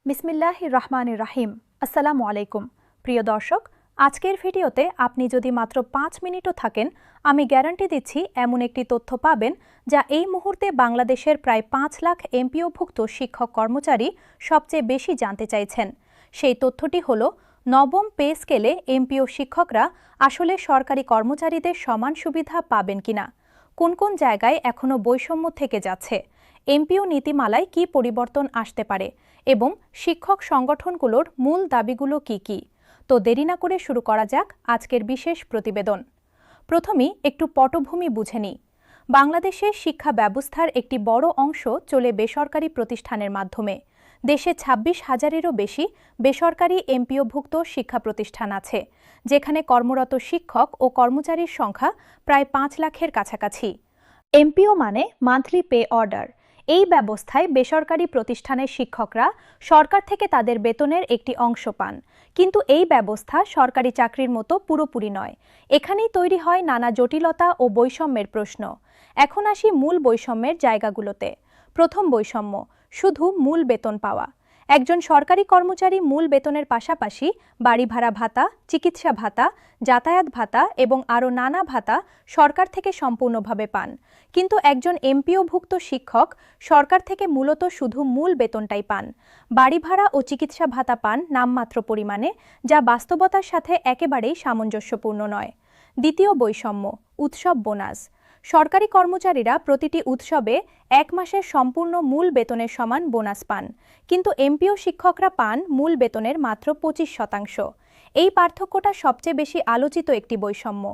বিসমিল্লাহির রহমানির রহিম। আসসালামু আলাইকুম প্রিয় দর্শক, আজকের ভিডিওতে আপনি যদি মাত্র 5 মিনিটও থাকেন, আমি গ্যারান্টি দিচ্ছি এমন একটি তথ্য পাবেন যা এই মুহূর্তে বাংলাদেশের প্রায় 5 লাখ এমপিওভুক্ত শিক্ষক কর্মচারী সবচেয়ে বেশি জানতে চাইছেন। সেই তথ্যটি হল, নবম পে স্কেলে এমপিও শিক্ষকরা আসলে সরকারি কর্মচারীদের সমান সুবিধা পাবেন কিনা, কোন কোন জায়গায় এখনও বৈষম্য থেকে যাচ্ছে, এমপিও নীতিমালায় কি পরিবর্তন আসতে পারে এবং শিক্ষক সংগঠনগুলোর মূল দাবিগুলো কি কি। তো দেরি না করে শুরু করা যাক আজকের বিশেষ প্রতিবেদন। প্রথমেই একটু পটভূমি বুঝে নিই। বাংলাদেশের শিক্ষা ব্যবস্থার একটি বড় অংশ চলে বেসরকারি প্রতিষ্ঠানের মাধ্যমে। দেশে 26,000-এরও বেশি বেসরকারি এমপিওভুক্ত শিক্ষা প্রতিষ্ঠান আছে, যেখানে কর্মরত শিক্ষক ও কর্মচারীর সংখ্যা প্রায় 5 লাখের কাছাকাছি। এমপিও মানে মান্থলি পে অর্ডার। এই ব্যবস্থায় বেসরকারি প্রতিষ্ঠানের শিক্ষকরা সরকার থেকে তাদের বেতনের একটি অংশ পান, কিন্তু এই ব্যবস্থা সরকারি চাকরির মতো পুরোপুরি নয়। এখানেই তৈরি হয় নানা জটিলতা ও বৈষম্যের প্রশ্ন। এখন আসি মূল বৈষম্যের জায়গাগুলোতে। প্রথম বৈষম্য, শুধু মূল বেতন পাওয়া। একজন সরকারি কর্মচারী মূল বেতনের পাশাপাশি বাড়ি ভাড়া ভাতা, চিকিৎসা ভাতা, যাতায়াত ভাতা এবং আরও নানা ভাতা সরকার থেকে সম্পূর্ণভাবে পান। কিন্তু একজন এমপিওভুক্ত শিক্ষক সরকার থেকে মূলত শুধু মূল বেতনটাই পান। বাড়ি ভাড়া ও চিকিৎসা ভাতা পান নামমাত্র পরিমাণে, যা বাস্তবতার সাথে একেবারেই সামঞ্জস্যপূর্ণ নয়। দ্বিতীয় বৈষম্য, উৎসব বোনাস। সরকারি কর্মচারীরা প্রতিটি উৎসবে 1 মাসের সম্পূর্ণ মূল বেতনের সমান বোনাস পান, কিন্তু এমপিও শিক্ষকরা পান মূল বেতনের মাত্র 25%। এই পার্থক্যটা সবচেয়ে বেশি আলোচিত একটি বৈষম্য।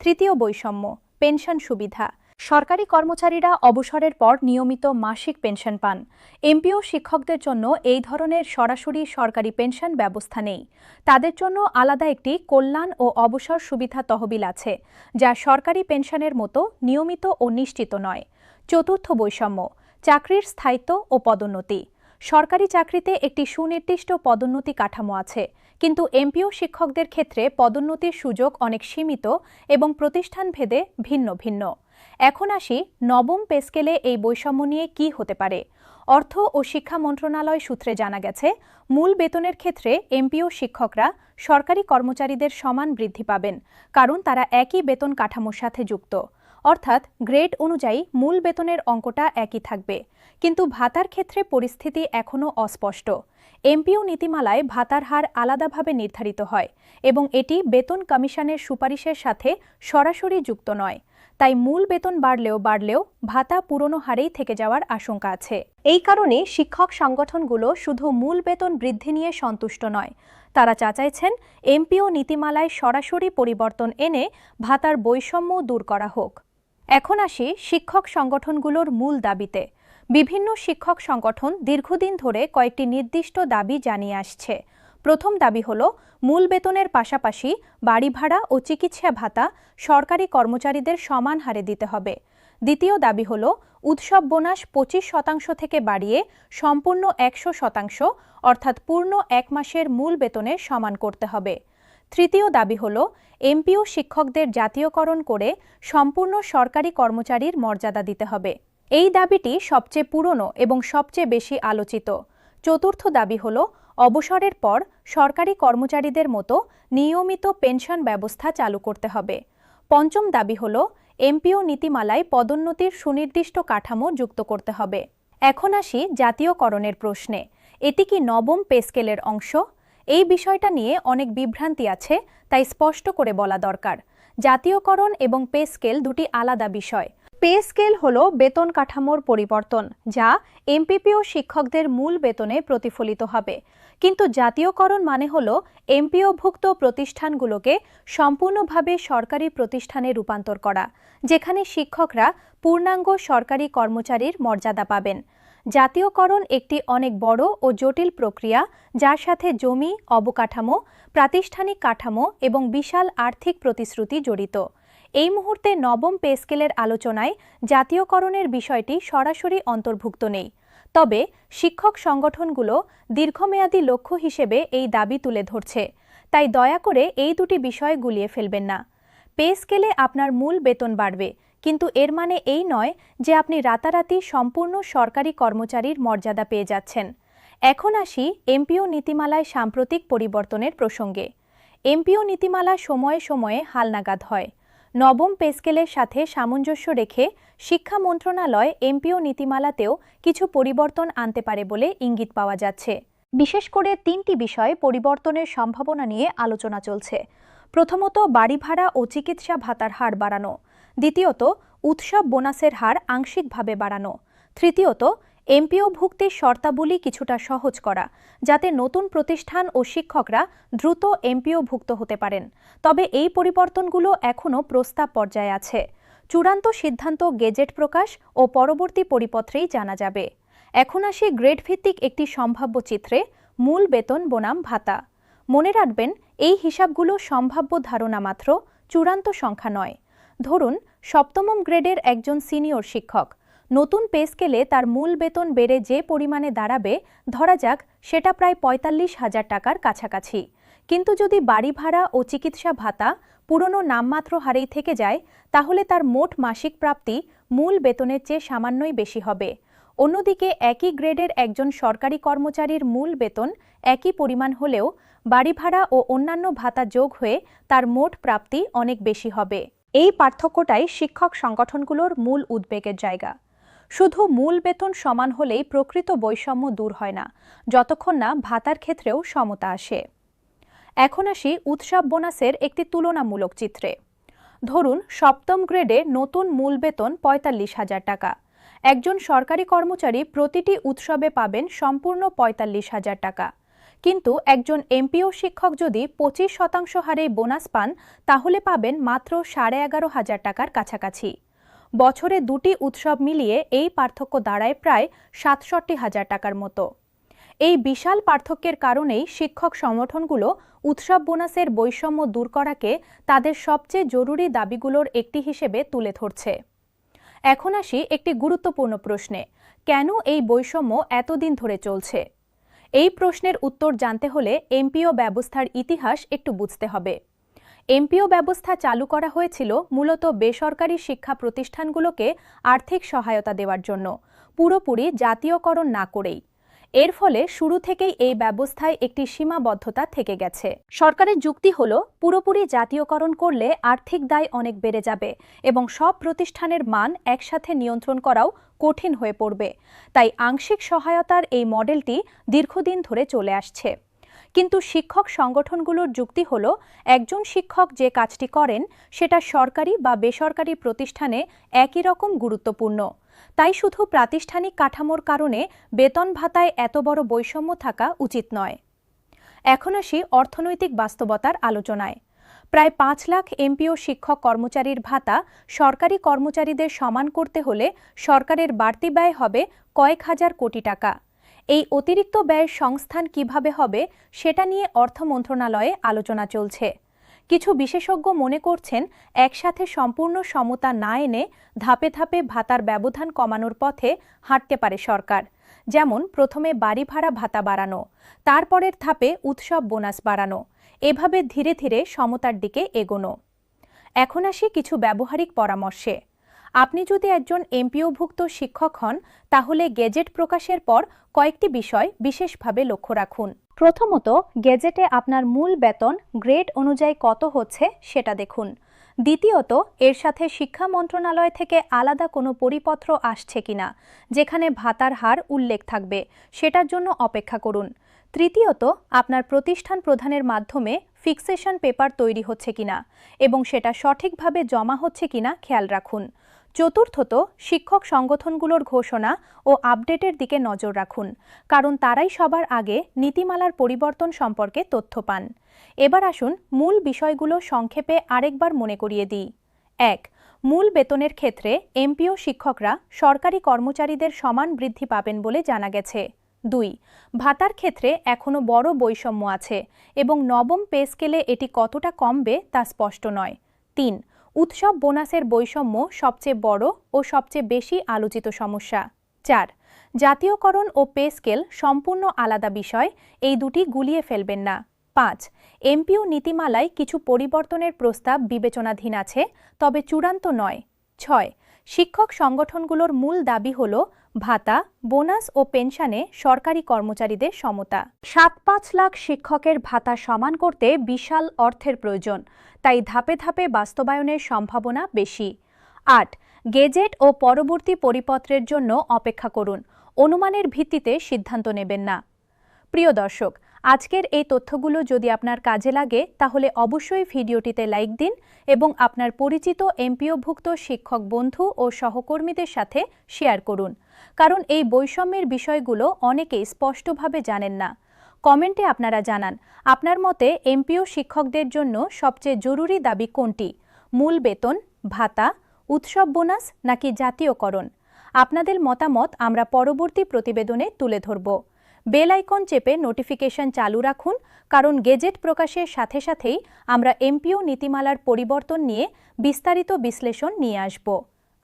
তৃতীয় বৈষম্য, পেনশন সুবিধা। সরকারি কর্মচারীরা অবসরের পর নিয়মিত মাসিক পেনশন পান। এমপিও শিক্ষকদের জন্য এই ধরনের সরাসরি সরকারি পেনশন ব্যবস্থা নেই। তাদের জন্য আলাদা একটি কল্যাণ ও অবসর সুবিধা তহবিল আছে, যা সরকারি পেনশনের মতো নিয়মিত ও নিশ্চিত নয়। চতুর্থ বৈষম্য, চাকরির স্থায়িত্ব ও পদোন্নতি। সরকারি চাকরিতে একটি সুনির্দিষ্ট পদোন্নতি কাঠামো আছে, কিন্তু এমপিও শিক্ষকদের ক্ষেত্রে পদোন্নতির সুযোগ অনেক সীমিত এবং প্রতিষ্ঠানভেদে ভিন্ন ভিন্ন। এখন আসি নবম পে স্কেলে এই বৈষম্য নিয়ে কি হতে পারে। অর্থ ও শিক্ষা মন্ত্রণালয় সূত্রে জানা গেছে, মূল বেতনের ক্ষেত্রে এমপিও শিক্ষকরা সরকারি কর্মচারীদের সমান বৃদ্ধি পাবেন, কারণ তারা একই বেতন কাঠামোর সাথে যুক্ত। অর্থাৎ গ্রেড অনুযায়ী মূল বেতনের অঙ্কটা একই থাকবে, কিন্তু ভাতার ক্ষেত্রে পরিস্থিতি এখনও অস্পষ্ট। এমপিও নীতিমালায় ভাতার হার আলাদাভাবে নির্ধারিত হয় এবং এটি বেতন কমিশনের সুপারিশের সাথে সরাসরি যুক্ত নয়। তাই মূল বেতন বাড়লেও ভাতা পুরনো হারেই থেকে যাওয়ার আশঙ্কা আছে। এই কারণে শিক্ষক সংগঠনগুলো শুধু মূল বেতন বৃদ্ধি নিয়ে সন্তুষ্ট নয়, তারা চাইছেন এমপিও নীতিমালায় সরাসরি পরিবর্তন এনে ভাতার বৈষম্য দূর করা হোক। এখন আসি শিক্ষক সংগঠনগুলোর মূল দাবিতে। বিভিন্ন শিক্ষক সংগঠন দীর্ঘদিন ধরে কয়েকটি নির্দিষ্ট দাবি জানিয়ে আসছে। প্রথম দাবি হল, মূল বেতনের পাশাপাশি বাড়ি ভাড়া ও চিকিৎসা ভাতা সরকারি কর্মচারীদের সমান হারে দিতে হবে। দ্বিতীয় দাবি হল, উৎসব বোনাস 25% থেকে বাড়িয়ে সম্পূর্ণ 100%, অর্থাৎ পূর্ণ 1 মাসের মূল বেতনের সমান করতে হবে। তৃতীয় দাবি হল, এমপিও শিক্ষকদের জাতীয়করণ করে সম্পূর্ণ সরকারি কর্মচারীর মর্যাদা দিতে হবে। এই দাবিটি সবচেয়ে পুরনো এবং সবচেয়ে বেশি আলোচিত। চতুর্থ দাবি হল, অবসরের পর সরকারি কর্মচারীদের মতো নিয়মিত পেনশন ব্যবস্থা চালু করতে হবে। পঞ্চম দাবি হল, এমপিও নীতিমালায় পদোন্নতির সুনির্দিষ্ট কাঠামো যুক্ত করতে হবে। এখন আসি জাতীয়করণের প্রশ্নে। এটি কি নবম পে স্কেলের অংশ? এই বিষয়টা নিয়ে অনেক বিভ্রান্তি আছে, তাই স্পষ্ট করে বলা দরকার। জাতীয়করণ এবং পে স্কেল দুটি আলাদা বিষয়। পে স্কেল হল বেতন কাঠামোর পরিবর্তন, যা এমপিপিও শিক্ষকদের মূল বেতনে প্রতিফলিত হবে। কিন্তু জাতীয়করণ মানে হল এমপিওভুক্ত প্রতিষ্ঠানগুলোকে সম্পূর্ণভাবে সরকারি প্রতিষ্ঠানে রূপান্তর করা, যেখানে শিক্ষকরা পূর্ণাঙ্গ সরকারি কর্মচারীর মর্যাদা পাবেন। জাতীয়করণ একটি অনেক বড় ও জটিল প্রক্রিয়া, যার সাথে জমি, অবকাঠামো, প্রাতিষ্ঠানিক কাঠামো এবং বিশাল আর্থিক প্রতিশ্রুতি জড়িত। এই মুহূর্তে নবম পে স্কেলের আলোচনায় জাতীয়করণের বিষয়টি সরাসরি অন্তর্ভুক্ত নেই। তবে শিক্ষক সংগঠনগুলো দীর্ঘমেয়াদী লক্ষ্য হিসেবে এই দাবি তুলে ধরছে, তাই দয়া করে এই দুটি বিষয় গুলিয়ে ফেলবেন না। পে স্কেলে আপনার মূল বেতন বাড়বে, কিন্তু এর মানে এই নয় যে আপনি রাতারাতি সম্পূর্ণ সরকারি কর্মচারীর মর্যাদা পেয়ে যাচ্ছেন। এখন আসি এমপিও নীতিমালায় সাম্প্রতিক পরিবর্তনের প্রসঙ্গে। এমপিও নীতিমালা সময়ে সময়ে হালনাগাদ হয়। নবম পে স্কেলের সাথে সামঞ্জস্য রেখে শিক্ষা মন্ত্রণালয় এমপিও নীতিমালাতেও কিছু পরিবর্তন আনতে পারে বলে ইঙ্গিত পাওয়া যাচ্ছে। বিশেষ করে ৩টি বিষয়ে পরিবর্তনের সম্ভাবনা নিয়ে আলোচনা চলছে। প্রথমত, বাড়ি ভাড়া ও চিকিৎসা ভাতার হার বাড়ানো। দ্বিতীয়ত, উৎসব বোনাসের হার আংশিকভাবে বাড়ানো। তৃতীয়ত, এমপিও ভুক্তির শর্তাবলী কিছুটা সহজ করা, যাতে নতুন প্রতিষ্ঠান ও শিক্ষকরা দ্রুত এমপিও ভুক্ত হতে পারেন। তবে এই পরিবর্তনগুলো এখনও প্রস্তাব পর্যায়ে আছে। চূড়ান্ত সিদ্ধান্ত গেজেট প্রকাশ ও পরবর্তী পরিপত্রেই জানা যাবে। এখন আসি গ্রেড ভিত্তিক একটি সম্ভাব্য চিত্রে, মূল বেতন বনাম ভাতা। মনে রাখবেন, এই হিসাবগুলো সম্ভাব্য ধারণা মাত্র, চূড়ান্ত সংখ্যা নয়। ধরুন, সপ্তম গ্রেডের একজন সিনিয়র শিক্ষক। নতুন পে স্কেলে তার মূল বেতন বেড়ে যে পরিমাণে দাঁড়াবে, ধরা যাক সেটা প্রায় ৪৫,০০০ টাকার কাছাকাছি। কিন্তু যদি বাড়ি ভাড়া ও চিকিৎসা ভাতা পুরনো নামমাত্র হারেই থেকে যায়, তাহলে তার মোট মাসিক প্রাপ্তি মূল বেতনের চেয়ে সামান্যই বেশি হবে। অন্যদিকে একই গ্রেডের একজন সরকারি কর্মচারীর মূল বেতন একই পরিমাণ হলেও বাড়ি ভাড়া ও অন্যান্য ভাতা যোগ হয়ে তার মোট প্রাপ্তি অনেক বেশি হবে। এই পার্থক্যটাই শিক্ষক সংগঠনগুলোর মূল উদ্বেগের জায়গা। শুধু মূল বেতন সমান হলেই প্রকৃত বৈষম্য দূর হয় না, যতক্ষণ না ভাতার ক্ষেত্রেও সমতা আসে। এখন আসি উৎসব বোনাসের একটি তুলনামূলক চিত্রে। ধরুন, সপ্তম গ্রেডে নতুন মূল বেতন ৪৫,০০০ টাকা। একজন সরকারি কর্মচারী প্রতিটি উৎসবে পাবেন সম্পূর্ণ ৪৫,০০০ টাকা। কিন্তু একজন এমপিও শিক্ষক যদি ২৫% হারে বোনাস পান, তাহলে পাবেন মাত্র ১১,৫০০ টাকার কাছাকাছি। বছরে দুটি উৎসব মিলিয়ে এই পার্থক্য দাঁড়ায় প্রায় ৬৭,০০০ টাকার মতো। এই বিশাল পার্থক্যের কারণেই শিক্ষক সংগঠনগুলো উৎসব বোনাসের বৈষম্য দূর করাকে তাদের সবচেয়ে জরুরি দাবিগুলোর একটি হিসেবে তুলে ধরছে। এখন আসি একটি গুরুত্বপূর্ণ প্রশ্নে, কেন এই বৈষম্য এতদিন ধরে চলছে? এই প্রশ্নের উত্তর জানতে হলে এমপিও ব্যবস্থার ইতিহাস একটু বুঝতে হবে। এমপিও ব্যবস্থা চালু করা হয়েছিল মূলত বেসরকারি শিক্ষা প্রতিষ্ঠানগুলোকে আর্থিক সহায়তা দেওয়ার জন্য, পুরোপুরি জাতীয়করণ না করেই। এর ফলে শুরু থেকেই এই ব্যবস্থায় একটি সীমাবদ্ধতা থেকে গেছে। সরকারের যুক্তি হল, পুরোপুরি জাতীয়করণ করলে আর্থিক দায় অনেক বেড়ে যাবে এবং সব প্রতিষ্ঠানের মান একসাথে নিয়ন্ত্রণ করাও কঠিন হয়ে পড়বে। তাই আংশিক সহায়তার এই মডেলটি দীর্ঘদিন ধরে চলে আসছে। কিন্তু শিক্ষক সংগঠনগুলোর যুক্তি হল, একজন শিক্ষক যে কাজটি করেন সেটা সরকারি বা বেসরকারি প্রতিষ্ঠানে একই রকম গুরুত্বপূর্ণ। তাই শুধু প্রাতিষ্ঠানিক কাঠামোর কারণে বেতন ভাতায় এত বড় বৈষম্য থাকা উচিত নয়। এখন আসি অর্থনৈতিক বাস্তবতার আলোচনায়। প্রায় ৫ লাখ এমপিও শিক্ষক কর্মচারীর ভাতা সরকারি কর্মচারীদের সমান করতে হলে সরকারের বাড়তি ব্যয় হবে কয়েক হাজার কোটি টাকা। এই অতিরিক্ত ব্যয়ের সংস্থান কিভাবে হবে সেটা নিয়ে অর্থ মন্ত্রণালয়ে আলোচনা চলছে। কিছু বিশেষজ্ঞ মনে করছেন, একসাথে সম্পূর্ণ সমতা না এনে ধাপে ধাপে ভাতার ব্যবধান কমানোর পথে হাঁটতে পারে সরকার। যেমন প্রথমে বাড়ি ভাড়া ভাতা বাড়ানো, তারপরের ধাপে উৎসব বোনাস বাড়ানো, এভাবে ধীরে ধীরে সমতার দিকে এগোনো। এখন আসি কিছু ব্যবহারিক পরামর্শে। আপনি যদি একজন এমপিওভুক্ত শিক্ষক হন, তাহলে গেজেট প্রকাশের পর কয়েকটি বিষয় বিশেষভাবে লক্ষ্য রাখুন। প্রথমত, গেজেটে আপনার মূল বেতন গ্রেড অনুযায়ী কত হচ্ছে সেটা দেখুন। দ্বিতীয়ত, এর সাথে শিক্ষা মন্ত্রণালয় থেকে আলাদা কোনো পরিপত্র আসছে কিনা, যেখানে ভাতার হার উল্লেখ থাকবে, সেটার জন্য অপেক্ষা করুন। তৃতীয়ত, আপনার প্রতিষ্ঠান প্রধানের মাধ্যমে ফিক্সেশন পেপার তৈরি হচ্ছে কিনা এবং সেটা সঠিকভাবে জমা হচ্ছে কিনা খেয়াল রাখুন। চতুর্থত, শিক্ষক সংগঠনগুলোর ঘোষণা ও আপডেটের দিকে নজর রাখুন, কারণ তারাই সবার আগে নীতিমালার পরিবর্তন সম্পর্কে তথ্য পান। এবার আসুন মূল বিষয়গুলো সংক্ষেপে আরেকবার মনে করিয়ে দিই। ১. মূল বেতনের ক্ষেত্রে এমপিও শিক্ষকরা সরকারি কর্মচারীদের সমান বৃদ্ধি পাবেন বলে জানা গেছে। ২. ভাতার ক্ষেত্রে এখনও বড় বৈষম্য আছে এবং নবম পে স্কেলে এটি কতটা কমবে তা স্পষ্ট নয়। ৩. উৎসব বোনাসের বৈষম্য সবচেয়ে বড় ও সবচেয়ে বেশি আলোচিত সমস্যা। ৪. জাতীয়করণ ও পে স্কেল সম্পূর্ণ আলাদা বিষয়, এই দুটি গুলিয়ে ফেলবেন না। ৫. এমপিও নীতিমালায় কিছু পরিবর্তনের প্রস্তাব বিবেচনাধীন আছে, তবে চূড়ান্ত নয়। ৬. শিক্ষক সংগঠনগুলোর মূল দাবি হল ভাতা, বোনাস ও পেনশনে সরকারি কর্মচারীদের সমতা। ৭-৫ লাখ শিক্ষকের ভাতা সমান করতে বিশাল অর্থের প্রয়োজন, তাই ধাপে ধাপে বাস্তবায়নের সম্ভাবনা বেশি। ৮. গেজেট ও পরবর্তী পরিপত্রের জন্য অপেক্ষা করুন, অনুমানের ভিত্তিতে সিদ্ধান্ত নেবেন না। প্রিয় দর্শক, আজকের এই তথ্যগুলো যদি আপনার কাজে লাগে তাহলে অবশ্যই ভিডিওটিতে লাইক দিন এবং আপনার পরিচিত এমপিওভুক্ত শিক্ষক বন্ধু ও সহকর্মীদের সাথে শেয়ার করুন, কারণ এই বৈষম্যের বিষয়গুলো অনেকেই স্পষ্টভাবে জানেন না। কমেন্টে আপনারা জানান আপনার মতে এমপিও শিক্ষকদের জন্য সবচেয়ে জরুরি দাবি কোনটি, মূল বেতন, ভাতা, উৎসব বোনাস নাকি জাতীয়করণ? আপনাদের মতামত আমরা পরবর্তী প্রতিবেদনে তুলে ধরব। বেল আইকন চেপে নোটিফিকেশন চালু রাখুন, কারণ গেজেট প্রকাশের সাথে সাথেই আমরা এমপিও নীতিমালার পরিবর্তন নিয়ে বিস্তারিত বিশ্লেষণ নিয়ে আসব।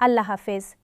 আল্লাহ হাফেজ।